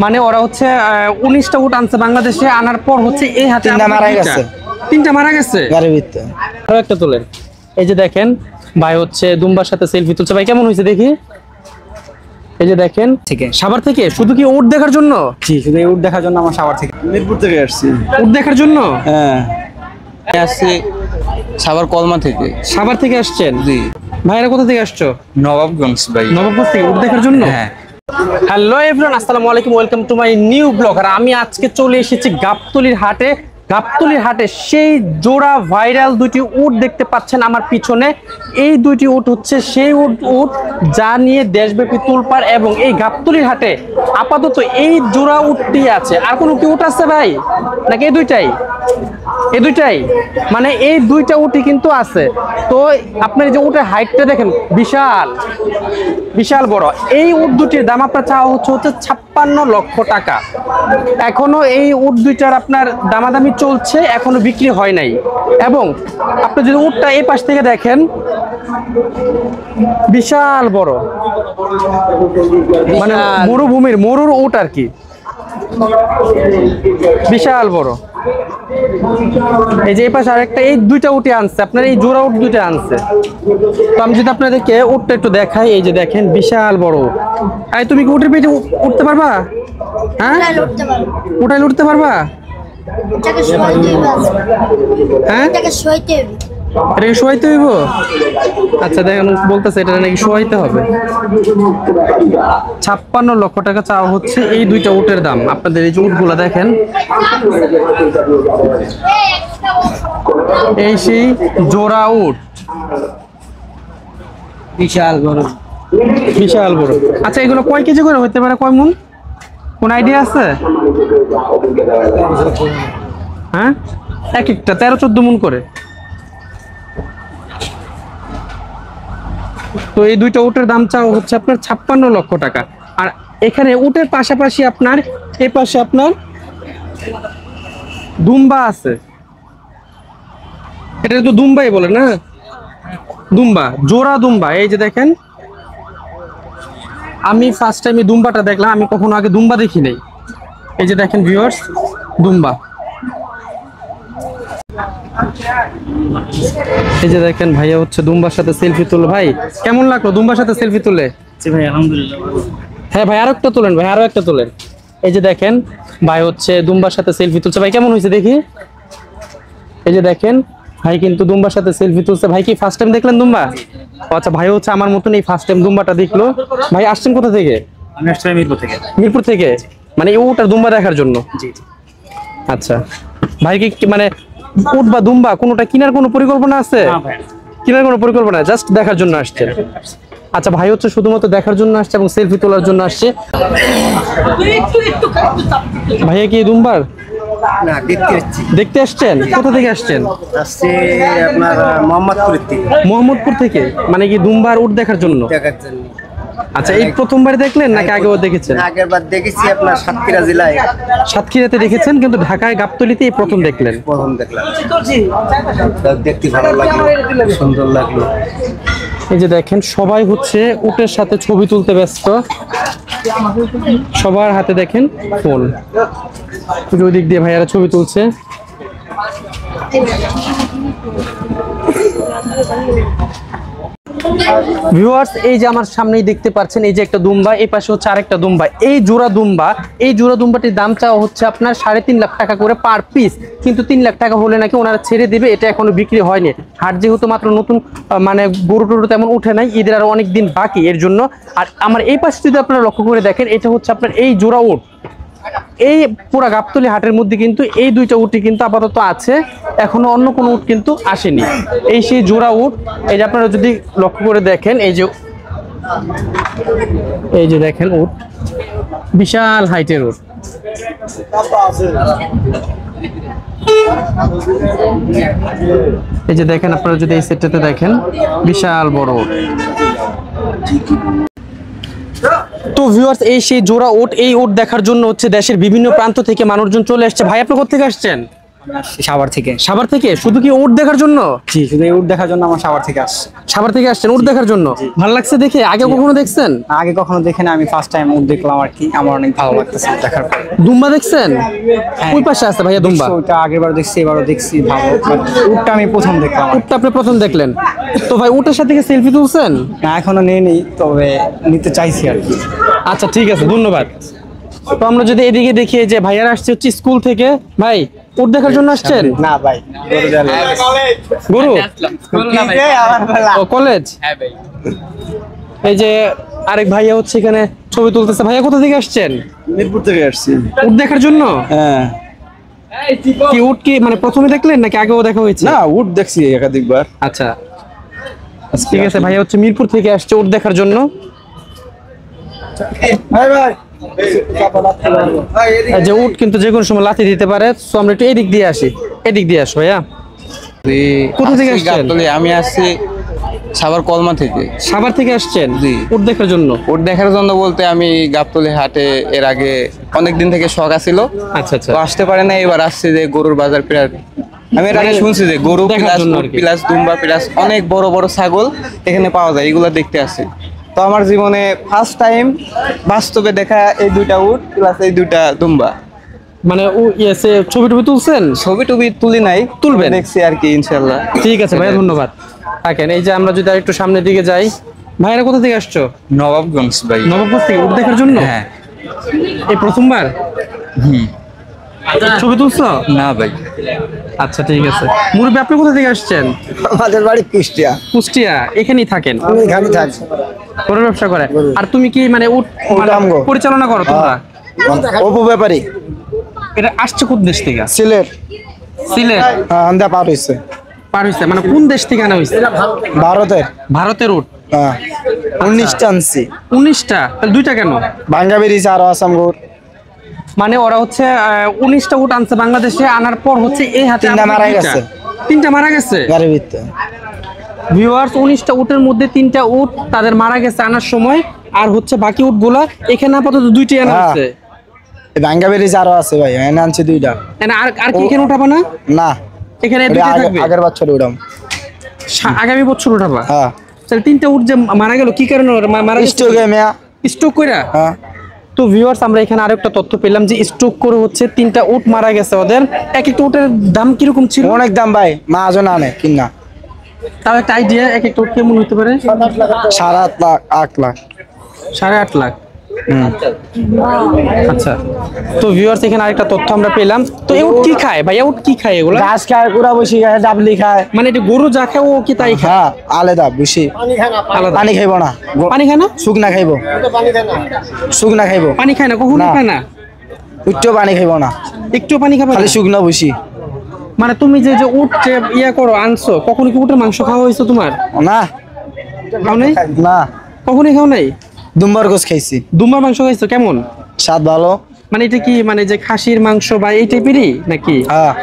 মানে ওরা হচ্ছে 19টা উট আনছে বাংলাদেশে, আনার পর হচ্ছে এই হাতে তিনটা মারা গেছে গাড়ির ভিতরে। আরো একটা তোলেন। এই যে দেখেন ভাই হচ্ছে দুম্বার সাথে সেলফি তুলছে। ভাই কেমন হয়েছে দেখি। এই যে দেখেন সাভার থেকে শুধু কি উট দেখার জন্য? জি, শুধু উট দেখার জন্য আমার সাভার থেকে, মিরপুর থেকে আসছি উট দেখার জন্য। হ্যাঁ, আসছি সাভার কলমা থেকে। সাভার থেকে আসছেন? জি। ভাইরা কোথা থেকে আসছো? নবাবগঞ্জ। ভাই নবাবগঞ্জ থেকে উট দেখার জন্য? হ্যাঁ। হ্যালো এভরিওয়ান, আসসালামু আলাইকুম, welcome to my new blog. আর আমি আজকে চলে এসেছি গাবতলীর হাটে। গাবতলীর হাটে সেই জোড়া ভাইরাল দুইটি উট দেখতে পাচ্ছেন আমার পিছনে। এই দুইটি উট হচ্ছে সেই উট যা নিয়ে দেশব্যাপী তুলপার, এবং এই গাবতলীর হাটে আপাতত এই জোড়া উটটি আছে। আর কোনো কি উট আছে ভাই নাকি এই দুইটাই? এই দুইটাই, মানে এই দুইটা উটই কিন্তু আছে। তো আপনার যে উটের হাইটটা দেখেন, বিশাল বিশাল বড়। এই উট দুটির দাম আপনার চাওয়া হচ্ছে 56 লক্ষ টাকা। এখনো এই উট দুইটার আপনার দামাদামি চলছে, এখনো বিক্রি হয় নাই। এবং আপনি যদি উটটা এই পাশ থেকে দেখেন, বিশাল বড়, মানে মরুর উট আর কি, বিশাল বড়। এই যে এই পাশে আরেকটা, এই দুইটা উটে আনছে আপনার, এই জোড়া উট দুইটা আনছে। তো আমি যদি আপনাদেরকে উটটা একটু দেখাই, এই যে দেখেন বিশাল বড় উট। এই তুমি কি উটের পেটে উঠতে পারবা? হ্যাঁ, উঠাইলে উঠতে পারবা? হ্যাঁ, এটাকে শোয়াইতে হইব। আচ্ছা দেখেন বলতেছে এটা নাকি শোয়াইতে হবে। 56 লক্ষ টাকা চাওয়া হচ্ছে এই দুইটা উটের দাম। আপনাদের এই যে উটগুলা দেখেন, এই সেই জোড়া উট, বিশাল বড়, বিশাল বড়। আচ্ছা এগুলো কয় কেজি করে হইতে পারে, কয় মন, কোন আইডিয়া আছে? হ্যাঁ, এক একটা 13-14 মন করে। তো এই দুইটা উটের দাম চাওয়া হচ্ছে আপনার 56 লক্ষ টাকা। আর এখানে উটের পাশাপাশি আপনার এই পাশে আপনার দুম্বা আছে। এটা তো দুম্বাই বলে না, দুম্বা, জোড়া দুম্বা। এই যে দেখেন, আমি ফার্স্ট টাইম এই দুম্বাটা দেখলাম, আমি কখনো আগে দুম্বা দেখি নাই। এই যে দেখেন ভিউয়ার্স, দুম্বা। এই যে দেখেন ভাইয়া হচ্ছে দুম্বার সাথে সেলফি তুলে। ভাই কেমন লাগলো দুম্বার সাথে সেলফি তুলে? জি ভাই, আলহামদুলিল্লাহ। হ্যাঁ ভাই, আরো একটা তোলেন, ভাই আরো একটা তোলেন। এই যে দেখেন ভাই হচ্ছে দুম্বার সাথে সেলফি তুলছে। ভাই কেমন হয়েছে দেখি। এই যে দেখেন ভাই কিন্তু দুম্বার সাথে সেলফি তুলছে। ভাই কি ফার্স্ট টাইম দেখলেন দুম্বা? আচ্ছা, ভাই হচ্ছে আমার মতন এই ফার্স্ট টাইম দুম্বাটা দেখলো। ভাই আসছেন কোথা থেকে? আমি আসছি মিরপুর থেকে। মিরপুর থেকে, মানে এই উট আর দুম্বা দেখার জন্য? জি। আচ্ছা ভাই কি মানে উট বা দুম্বা কোনোটা কেনার কোনো পরিকল্পনা আছে? কেনার কোনো পরিকল্পনা, জাস্ট দেখার জন্য আসছে? আচ্ছা, ভাই হচ্ছে শুধুমাত্র দেখার জন্য আসছে এবং সেলফি তোলার জন্য আসছে। ভাইয়া কি দুম্বার না, দেখতে আসছেন? কোথা থেকে আসছেন? আসছে আপনার মোহাম্মদপুর থেকে। মানে কি দুম্বার উট দেখার জন্য? আচ্ছা, এই প্রথমবার দেখলেন নাকি আগেও দেখেছেন? আগেরবার দেখেছি আপনার সাতক্ষীরা জেলায়। সাতক্ষীরাতে দেখেছেন, কিন্তু ঢাকায় গাবতলীতে এই প্রথম দেখলেন? প্রথম দেখলাম, দেখতে ভালো লাগলো, সুন্দর লাগলো। এই যে দেখেন সবাই হচ্ছে উটের সাথে ছবি তুলতে ব্যস্ত, সবার হাতে দেখেন ফোন। ওই দিক দিয়ে ভাইয়ারা ছবি তুলছে। ভিউয়ার্স, এই যে আমার সামনেই দেখতে পাচ্ছেন, এই যে একটা দুম্বা, এই পাশে হচ্ছে আরেকটা দুম্বা। এই জোড়া দুম্বা, এই জোড়া দুম্বাটির দাম চাওয়া হচ্ছে আপনার 3.5 লাখ টাকা করে পার পিস। কিন্তু 3 লাখ টাকা হলে নাকি ওনারা ছেড়ে দিবে, এটা এখনো বিক্রি হয়নি। হাট যেহেতু মাত্র নতুন, মানে গরু টরু তেমন উঠে নাই, ঈদের আরো অনেক দিন বাকি, এর জন্য। আর আমার এই পাশে যদি আপনারা লক্ষ্য করে দেখেন, এটা হচ্ছে আপনার এই জোড়া উট। এই পুরা গাবতলী হাটের মধ্যে কিন্তু এই দুইটা উটই কিন্তু আপাতত আছে, এখনো অন্য কোনো উট কিন্তু আসেনি। এই সেই জোড়া উট। এই যে আপনারা যদি লক্ষ্য করে দেখেন, এই যে দেখেন উট, বিশাল হাইটের উট। এই যে দেখেন আপনারা যদি এই সেটটাতে দেখেন, বিশাল বড় উট। তো ভিউয়ার্স, এই সেই জোড়া উট, এই উট দেখার জন্য হচ্ছে দেশের বিভিন্ন প্রান্ত থেকে মানুষজন চলে আসছে। ভাই আপনি কোথা থেকে আসছেন? সাভার থেকে। সাভার থেকে? শুধু কি উট দেখার জন্য? জি, শুধু এই উট দেখার জন্য আমার সাভার থেকে আসছে। সাভার থেকে আসছেন উট দেখার জন্য? ভালো লাগছে দেখে? আগে কখনো দেখছেন? আগে কখনো দেখে না, আমি ফার্স্ট টাইম উট দেখলাম আর কি। আমার অনেক ভালো লাগতেছে দেখার পর। দুম্বা দেখছেন? হ্যাঁ। ওই পাশে আছে ভাইয়া দুম্বা। ওটা আগের বার দেখছি, এবারও দেখছি, ভালো। উটটা আমি প্রথম দেখলাম আর কি। উটটা আপনি প্রথম দেখলেন? তো ভাই উটের সাথে কি সেলফি তুলছেন? না, এখনো নেই, তবে নিতে চাইছি আর কি। আচ্ছা ঠিক আছে, ধন্যবাদ। তো আমরা যদি এদিকে দেখি যে ভাইয়ারা আসছে হচ্ছে স্কুল থেকে। ভাই উট দেখার জন্য আসছেন? না ভাই, গরু? ও কলেজ? এই যে আরেক ভাইয়া হচ্ছে এখানে ছবি তুলতেছে। ভাইয়া কোথা থেকে আসছেন? মিরপুর থেকে আসছি। উট দেখার জন্য? হ্যাঁ। কি উট কি মানে প্রথমে দেখলেন নাকি আগেও দেখা হয়েছে? না, উট দেখছি একাধিকবার। আচ্ছা ঠিক আছে, ভাইয়া হচ্ছে মিরপুর থেকে আসছে উট দেখার জন্য। এই যে উট কিন্তু যে কোনো সময় লাথি দিতে পারে। সো আমরা একটু এদিক দিয়ে আসি। এদিক দিয়ে আসো ভাইয়া। কোথা থেকে আসছেন? আমি আসছি সাভার কলমা থেকে। সাভার থেকে আসছেন জি। উট দেখার জন্য? ওর দেখার জন্য বলতে আমি গাবতলী হাটে এর আগে অনেক দিন থেকে শখ আছিল, আচ্ছা আচ্ছা। তো আসতে পারে না। এবার আসছে যে গরুর বাজার প্রায় আমি এর আগে শুনছি যে গরু দেখার প্লাস জন্য আর কি। প্লাস দুম্বা প্লাস অনেক বড় বড় ছাগল এখানে পাওয়া যায়, এগুলো দেখতে আসে। তো আমার জীবনে ফার্স্ট টাইম বাস্তবে দেখা এই দুইটা উট প্লাস এই দুইটা দুম্বা। মানে ছবি টবি তুলছেন? ছবি টবি তুলি নাই, তুলবেন? দেখছি আর কি ইনশাল্লাহ। ঠিক আছে ভাইয়া, ধন্যবাদ। থাকেন। এই যে আমরা যদি একটু সামনের দিকে যাই। ভাইয়ারা কোথা থেকে আসছো? নবাবগঞ্জ ভাই। নবাবগঞ্জ থেকে উট দেখার জন্য? হ্যাঁ। এই প্রথমবার? ছবি তুলছো? না ভাই। আচ্ছা ঠিক আছে। মুরব্বী আপনি কোথা থেকে আসছেন? আমাদের বাড়ি কুষ্টিয়া। কুষ্টিয়া? এখানেই থাকেন? আমি এখানে থাকি। গরুর ব্যবসা করে? আর তুমি কি মানে উট মানে আমগো। পরিচালনা করো তোমরা? অপু ব্যাপারী, এটা আসছে কোন দেশ থেকে? সিলেট। সিলেট? হ্যাঁ, আমদা পার হয়েছে। পার হইছে মানে কোন দেশ থেকে আনা হইছে? ভারতের। ভারতের উট? হ্যাঁ, 19টা আনছি। 19টা? তাহলে দুইটা কেন? ভাঙ্গা বেরিয়েছে আরো আসাম গুড়। মানে ওরা হচ্ছে 19টা উট আনছে বাংলাদেশে, আনার পর হচ্ছে এই হাতে তিনটা আবার মারা দুইটা। গেছে। 3টা মারা গেছে? গাড়ির ভিতরে। ভিউয়ার্স, 19টা উটের মধ্যে 3টা উট তাদের মারা গেছে আনার সময়, আর হচ্ছে বাকি উটগুলা এখানে আপাতত 2টি আনা হ্যাঁ। হচ্ছে। এই ভাঙ্গা বেরিয়েছে আরো আছে ভাই, এনে আনছি 2টা। আর কি এখানে উঠাবা না? না, এখানে ওটা দুইটা থাকবে? আগের বছর উঠাম। আগামী বছর উঠাবা? হ্যাঁ। তাহলে 3টা উট যে মারা গেল কি কারণে মারা গেছে? স্টোকে মেয়া। স্ট্রোক কইরা? হ্যাঁ। তো ভিউয়ার্স, আমরা এখানে আরেকটা তথ্য পেলাম যে স্ট্রোক করে হচ্ছে 3টা উট মারা গেছে ওদের। এক একটা উটের দাম কিরকম ছিল? অনেক দাম ভাই, মাজন আনে কিনা। তাও একটা আইডিয়া, এক একটা উট কেমন হতে পারে? 7.5 লাখ 8 লাখ। 8.5 লাখ? আচ্ছা। তো ভিউয়ার্স, এখানে আরেকটা তথ্য আমরা পেলাম। তো এই উট কি খায় ভাইয়া? উট কি খায় এগুলো? ঘাস খায়, কুড়া বসি খায়, ডাবলি খায়। মানে এটা গরু যা খায় ও কি তাই খায়? হ্যাঁ, আলাদা বুঝি। আলাদা? পানি খাইব না। পানি খায় না? শুকনা খাইব। শুকনা খাইব। পানি খায় না? কখনো না। খায় না? উচ্চ পানি খাইব না, একটু পানি খাবে না? খালি শুকনা বসি। মানে তুমি যে যে উট যে ইয়া করো আনছো, কখনো কি উটের মাংস খাওয়া হয়েছে তোমার? না খাও নাই? না, কখনোই খাও নাই? দুম্বার গোস খাইছি। দুম্বার মাংস খাইছো? কেমন? স্বাদ ভালো। মানে এটা কি মানে যে খাসির মাংস বা এই টাইপেরই নাকি? হ্যাঁ।